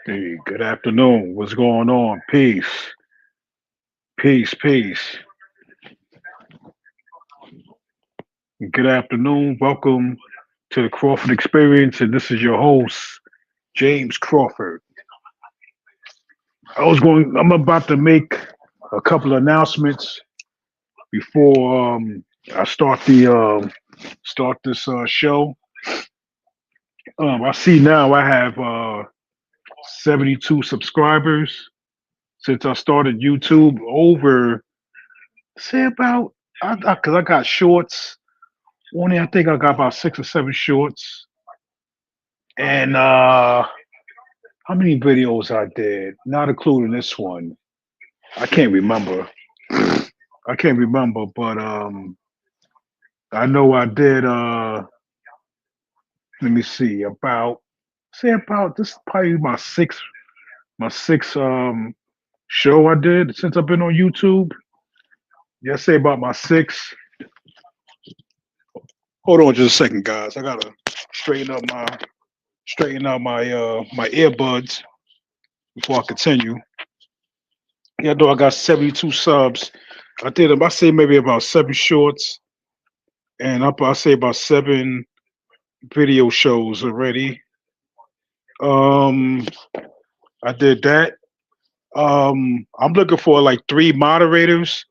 Hey, good afternoon. What's going on? Peace, peace, peace. Good afternoon. Welcome to the Crawford Experience, and this is your host, James Crawford. I'm about to make a couple of announcements before I start this show. I see now I have 72 subscribers since I started YouTube. Over, say about, because I got shorts. Only I think I got about 6 or 7 shorts. And how many videos I did? Not including this one. I can't remember. I can't remember, but I know I did let me see, about say about this is probably my sixth show I did since I've been on YouTube. Yeah, say about my sixth. Hold on just a second, guys. I gotta straighten up my my earbuds before I continue. Yeah, though I got 72 subs. I did I say maybe about 7 shorts and I say about 7 video shows already. Um I did that. I'm looking for like 3 moderators.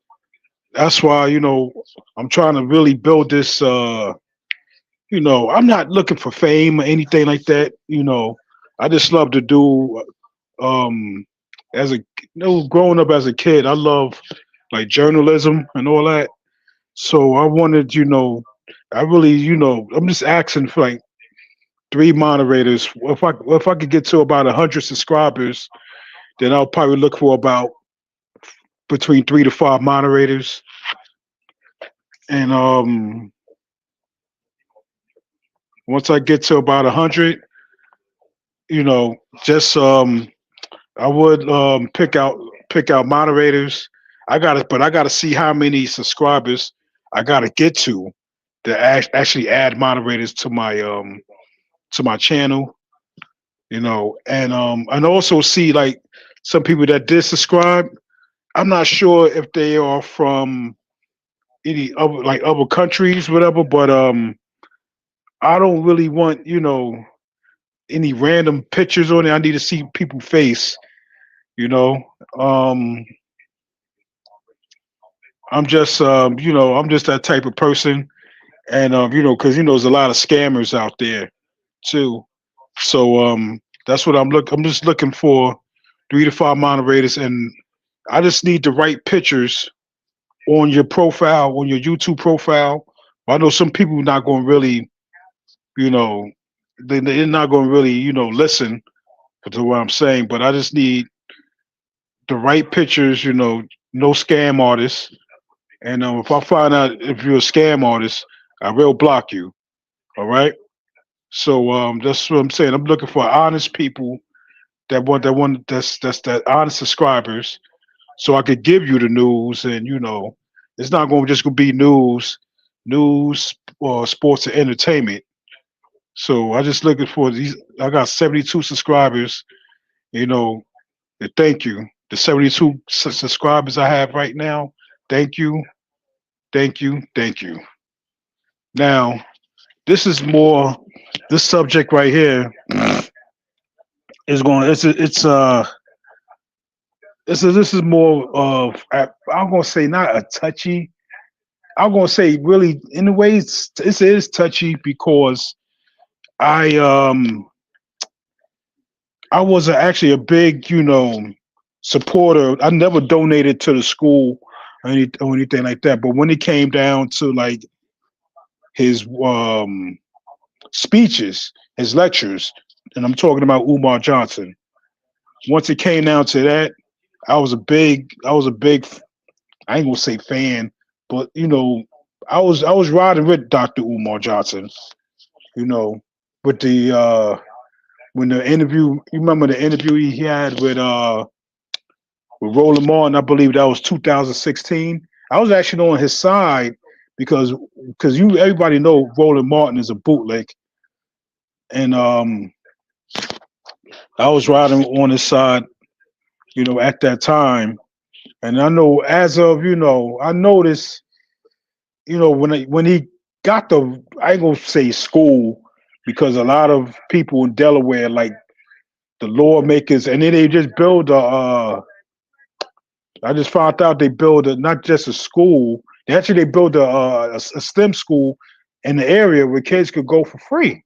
That's why, I'm trying to really build this I'm not looking for fame or anything like that. I just love to do um as a growing up as a kid, I love like journalism and all that. So I wanted, I really, I'm just asking for like 3 moderators. If I could get to about 100 subscribers, then I'll probably look for about between 3 to 5 moderators. And once I get to about 100, you know, just I would pick out moderators. I gotta see how many subscribers I gotta get to actually add moderators to my channel. And also see like some people that did subscribe. I'm not sure if they are from any other like other countries, whatever. But I don't really want any random pictures on it. I need to see people face. You know, um, I'm just that type of person, and because there's a lot of scammers out there too. So that's what I'm look. I'm just looking for 3 to 5 moderators, and I just need the right pictures on your profile, on your YouTube profile. I know some people not going to really, you know, they're not going to really, listen to what I'm saying. But I just need the right pictures, no scam artists. And if I find out if you're a scam artist, I will block you. All right. So that's what I'm saying. I'm looking for honest people that's that honest subscribers, so I could give you the news, and it's not going to just gonna be news or sports and entertainment. So I just looking for these. I got 72 subscribers. You know, and thank you. The 72 subscribers I have right now. Thank you, thank you, thank you. Now this is more. This subject right here is going. This is more of I'm gonna say not a touchy. I'm gonna say really in a way it is touchy because I um I was actually a big supporter. I never donated to the school or anything like that. But when it came down to like his speeches, his lectures, and I'm talking about Umar Johnson. Once it came down to that, I was a big I ain't gonna say fan, but I was riding with Dr. Umar Johnson. You know, with the when the interview, you remember the interview he had with Roland Martin? I believe that was 2016. I was actually on his side because you everybody know Roland Martin is a bootleg, and I was riding on his side, at that time, and I know as of I noticed, when he got the I ain't gonna say school because a lot of people in Delaware like the lawmakers, and then they just build a. I just found out they build not just a school. They build a STEM school in the area where kids could go for free.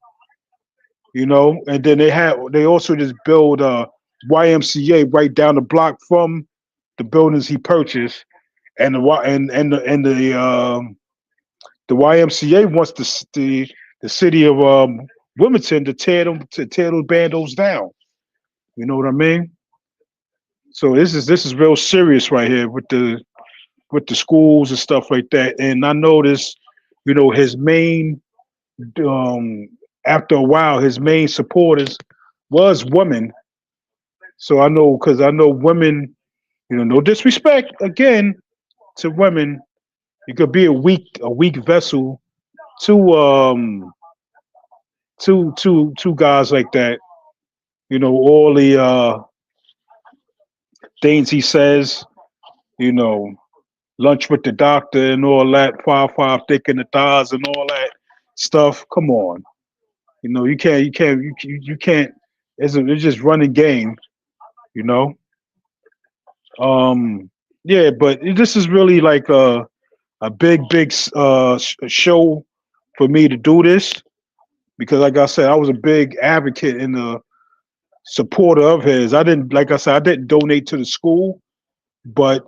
And then they also just build a YMCA right down the block from the buildings he purchased, and the YMCA wants the city of Wilmington to tear those bandos down. You know what I mean? So this is real serious right here with the schools and stuff like that. And I noticed, his main um after a while, his main supporters was women. So I know because I know women, no disrespect again to women, you could be a weak vessel to two guys like that. All the things he says, you know, lunch with the doctor and all that, five thick in the thighs and all that stuff. Come on, you can't. It's just running game, you know. Yeah, but this is really like a big show for me to do this because, like I said, I was a big advocate and a supporter of his. I didn't, like I said, I didn't donate to the school, but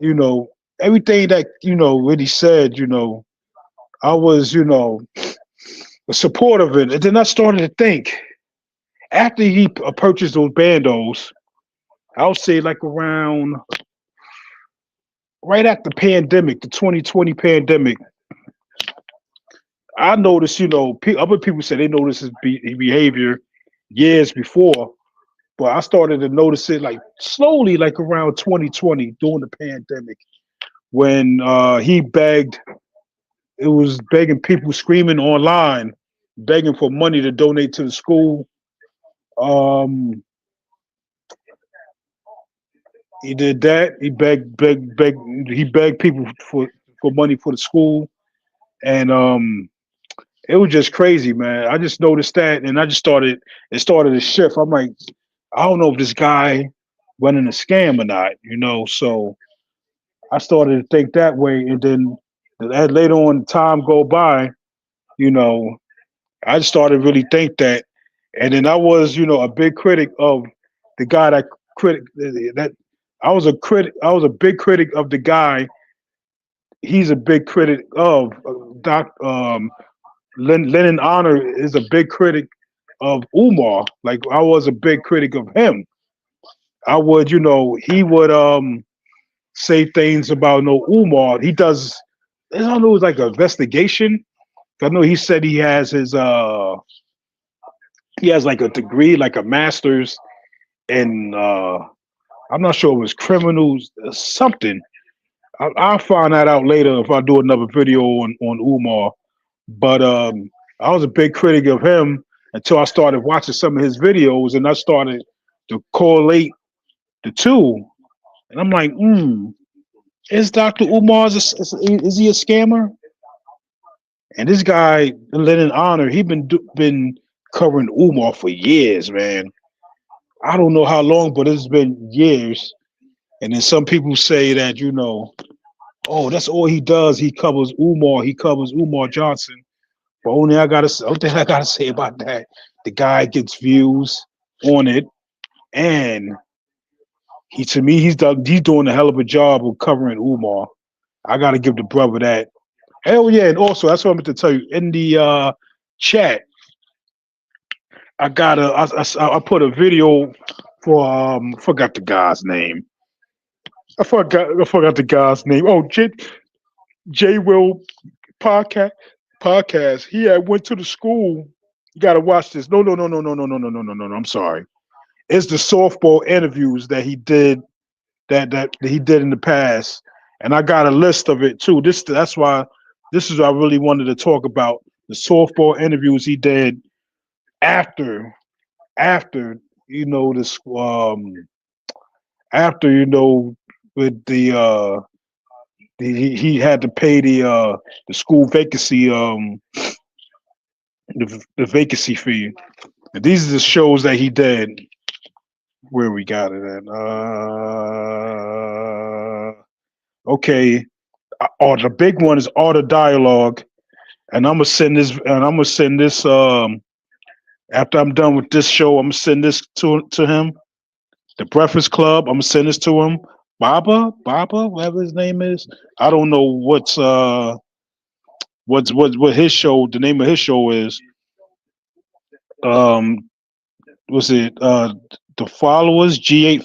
everything that what he said, I was a support of it. And then I started to think after he purchased those bandos, I would say like around right after the pandemic, the 2020 pandemic. I noticed, other people said they noticed his behavior years before, but I started to notice it like slowly, like around 2020 during the pandemic, when he begged, it was begging people, screaming online, begging for money to donate to the school. Um, he did that. He begged. He begged people for money for the school, and it was just crazy, man. I just noticed that, and I just started. It started to shift. I'm like, I don't know if this guy running a scam or not, So I started to think that way, and then as later on, time go by, you know, I just started to really think that, and then I was, a big critic of the guy that I was a critic. I was a big critic of the guy. He's a big critic of Doc. Lennon Honor is a big critic of Umar. Like I was a big critic of him. I would, he would say things about no Umar. He does. I don't know. It's like an investigation. I know he said he has like a degree, like a master's in I'm not sure it was criminals something. I'll find that out later if I do another video on Umar. But I was a big critic of him until I started watching some of his videos, and I started to correlate the two. And I'm like, is Dr. Umar is he a scammer? And this guy, Lennon Honor, he been covering Umar for years, man. I don't know how long, but it's been years. And then some people say that, oh, that's all he does. He covers Umar. He covers Umar Johnson. But only thing I gotta say about that, the guy gets views on it, and to me, he's doing a hell of a job of covering Umar. I gotta give the brother that. Hell yeah, and also that's what I meant to tell you in the chat. I put a video for forgot the guy's name. I forgot the guy's name. Oh, J Will podcast. He had went to the school. You gotta watch this. No. I'm sorry. It's the softball interviews that he did that he did in the past, and I got a list of it too. That's why this is what I really wanted to talk about the softball interviews he did after after this after with he had to pay the school vacancy the vacancy fee. And these are the shows that he did. Where we got it at? Okay. Oh, the big one is Art of Dialogue, and I'm gonna send this. After I'm done with this show, I'm gonna send this to him. The Breakfast Club. I'm gonna send this to him. Baba, whatever his name is. I don't know what his show. The name of his show is. Um, was it the followers? G8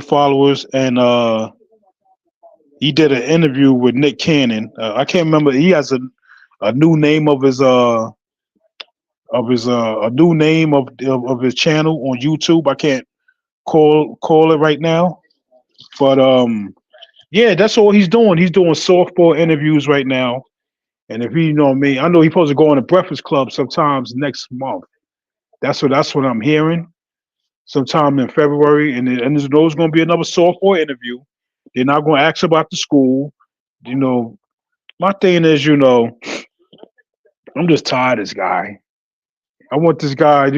followers, and he did an interview with Nick Cannon. I can't remember. He has a new name of his a new name of his channel on YouTube. I can't call it right now, but yeah, that's all he's doing. He's doing softball interviews right now. And if he, me, I know he's supposed to go on the Breakfast Club sometimes next month. That's what I'm hearing. Sometime in February, and there's going to be another softball interview. They're not going to ask about the school. You know, my thing is, I'm just tired of this guy. I want this guy,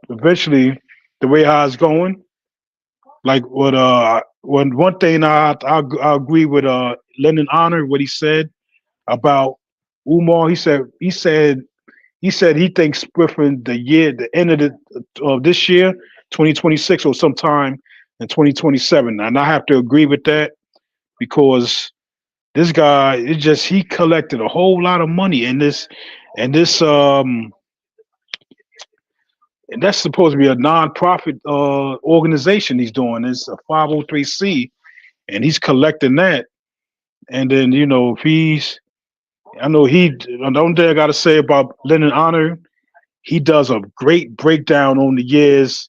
eventually, the way how it's going. Like one thing I agree with Lennon Honor what he said about Umar. He said he thinks within the end of this year, 2026, or sometime in 2027. And I have to agree with that because this guy, he collected a whole lot of money in this, and and that's supposed to be a non-profit organization he's doing. It's a 503c, and he's collecting that. And then if I know the only thing I got to say about Lennon Honor, he does a great breakdown on the years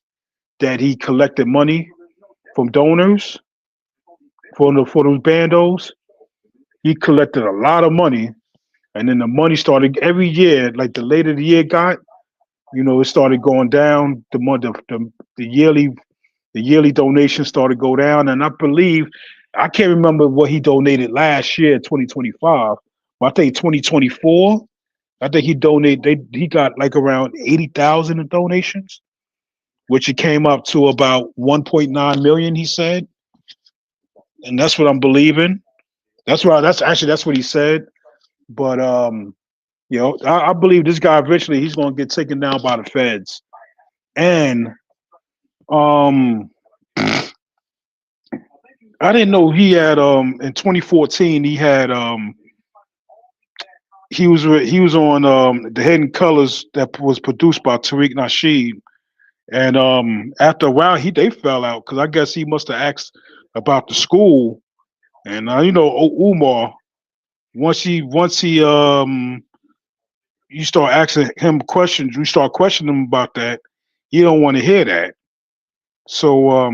that he collected money from donors for those bandos. He collected a lot of money, and then the money started every year. Like the later the year got, it started going down. The yearly donations started to go down, and I believe I can't remember what he donated last year, 2025. But I think 2024. I think he got like around 80,000 in donations, which it came up to about 1.9 million. He said, and that's what I'm believing. That's what he said. But I believe this guy eventually he's going to get taken down by the feds. And um, I didn't know he had in 2014 he had he was on the Hidden Colors that was produced by Tariq Nasheed. And after a while, they fell out because I guess he must have asked about the school. And Umar, once he you start asking him questions, you start questioning him about that. He don't want to hear that. So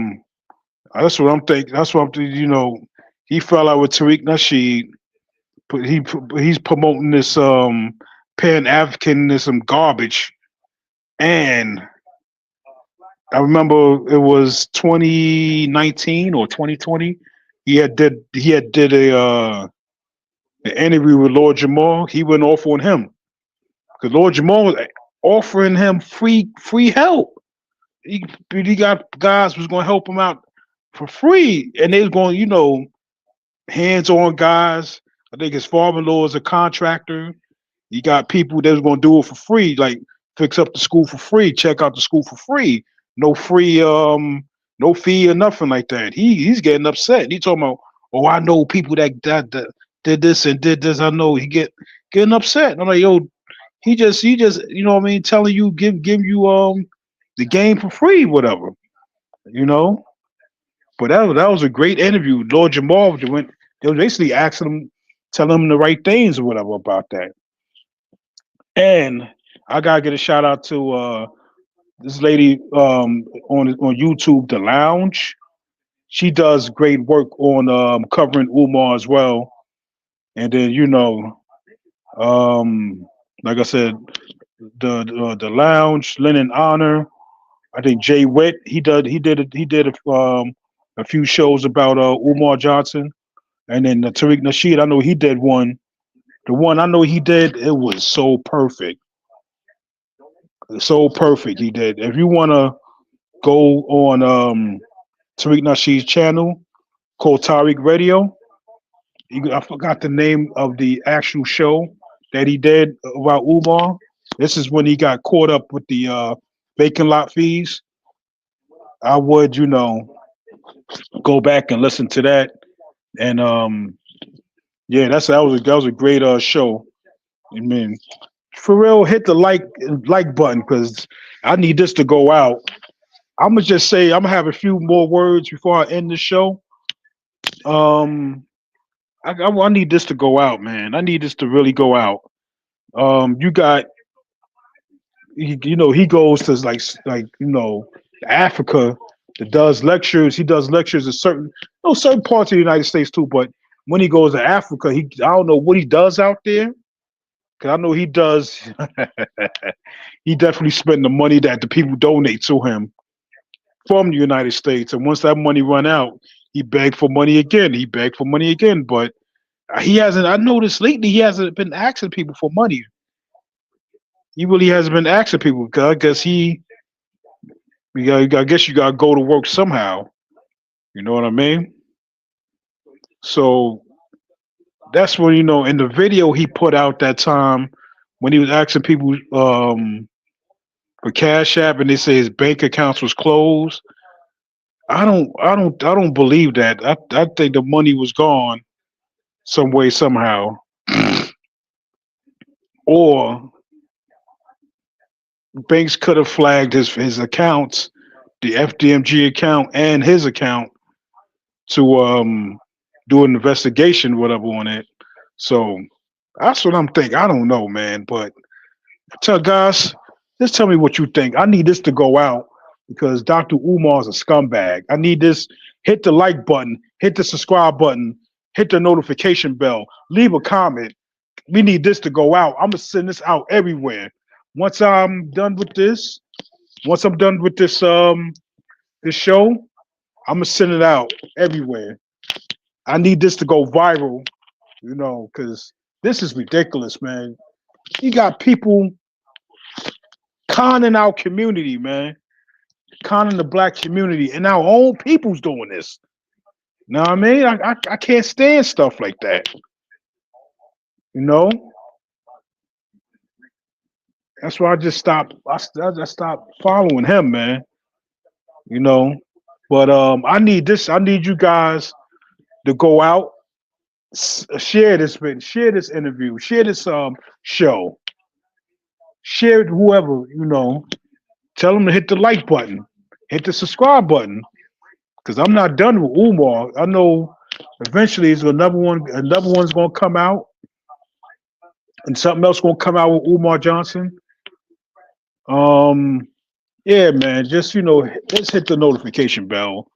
that's what I'm thinking. That's what I'm thinking. He fell out with Tariq Nasheed, but he's promoting this Pan Africanism garbage. And I remember it was 2019 or 2020. He had did a an interview with Lord Jamal. He went off on him because Lord Jamal was offering him free help. He got guys was going to help him out for free, and they was going, hands on guys. I think his father-in-law is a contractor. You got people that's going to do it for free, like fix up the school for free, check out the school for free, no free, no fee or nothing like that. He's getting upset. He talking about, oh, I know people that did this and did this. I know getting upset. And I'm like, yo, he just, what I mean, telling you give you the game for free, whatever, you know. But that was a great interview. Lord Jamal they was basically asking him, telling him the right things or whatever about that. And I gotta get a shout out to this lady on YouTube, The Lounge. She does great work on covering Umar as well. And then um, like I said, the Lounge, Linen Honor. I think Jay Witt. He did a few shows about Umar Johnson, and then Tariq Nasheed. I know he did one. The one I know he did, it was so perfect, so perfect. He did. If you wanna go on Tariq Nasheed's channel called Tariq Radio, I forgot the name of the actual show that he did about Umar. This is when he got caught up with the vacant lot fees. I would, go back and listen to that. And yeah, that was a great show. I mean, for real, hit the like button because I need this to go out. I'm gonna just say I'm gonna have a few more words before I end the show. Um, I need this to go out, man. I need this to really go out. You got he goes to Africa that does lectures. He does lectures in certain parts of the United States too. But when he goes to Africa, I don't know what he does out there. Cause I know he does. He definitely spend the money that the people donate to him from the United States. And once that money run out, he begged for money again. He begged for money again. But he hasn't. I noticed lately he hasn't been asking people for money. He really hasn't been asking people because I guess I guess you gotta go to work somehow. You know what I mean? So that's when in the video he put out that time when he was asking people for Cash App and they say his bank accounts was closed. I don't believe that. I think the money was gone some way somehow, or banks could have flagged his accounts, the FDMG account and his account to do an investigation, whatever on it. So that's what I'm thinking. I don't know, man, but tell guys, just tell me what you think. I need this to go out because Dr. Umar's a scumbag. I need this. Hit the like button, hit the subscribe button, hit the notification bell, leave a comment. We need this to go out. I'm gonna send this out everywhere. Once I'm done with this, once I'm done with this show, I'm gonna send it out everywhere. I need this to go viral, because this is ridiculous, man. You got people conning our community, man, conning the black community, and our own people's doing this. You know what I mean? I can't stand stuff like that. You know, that's why I just stopped. I just stopped following him, man. You know, but I need this. I need you guys to go out, share this interview, share this show, share it whoever Tell them to hit the like button, hit the subscribe button, because I'm not done with Umar. I know eventually there's another one's gonna come out, and something else gonna come out with Umar Johnson. Um, yeah, man, just just hit the notification bell,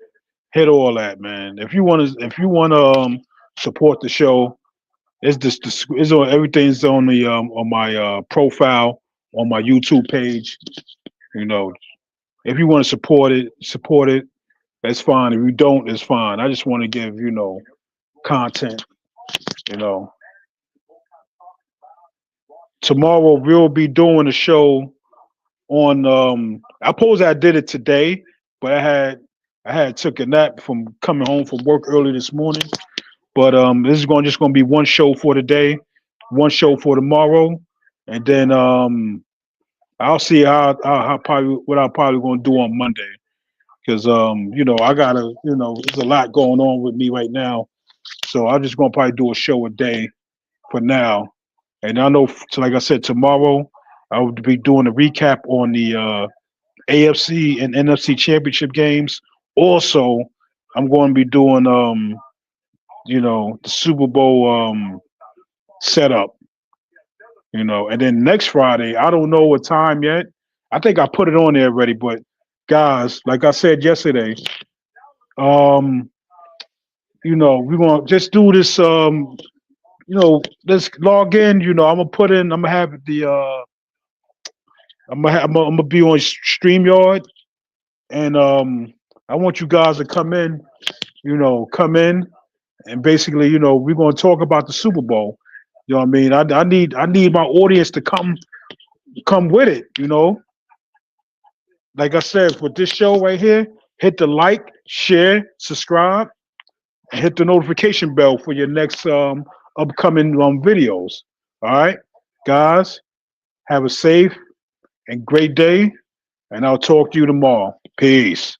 hit all that, man. If you want to support the show, it's on everything's on my profile on my YouTube page. You know, if you want to support it. That's fine. If you don't, it's fine. I just want to give content. You know, tomorrow we'll be doing a show on. I suppose I did it today, but I had took a nap from coming home from work early this morning. But this is just going to be one show for today, one show for tomorrow, and then I'll see how probably what I'm probably going to do on Monday because I gotta there's a lot going on with me right now, so I'm just gonna probably do a show a day for now. And I know, so like I said, tomorrow I will be doing a recap on the AFC and NFC championship games. Also, I'm going to be doing the Super Bowl setup. And then next Friday, I don't know what time yet. I think I put it on there already, but guys, like I said yesterday, um, we're gonna just do this. Let's log in. I'm gonna have the I'm gonna be on StreamYard, and I want you guys to come in. Come in, and basically, we're gonna talk about the Super Bowl. You know what I mean? I need my audience to come with it. Like I said, with this show right here, hit the like, share, subscribe, and hit the notification bell for your next upcoming videos. All right, guys, have a safe and great day, and I'll talk to you tomorrow. Peace.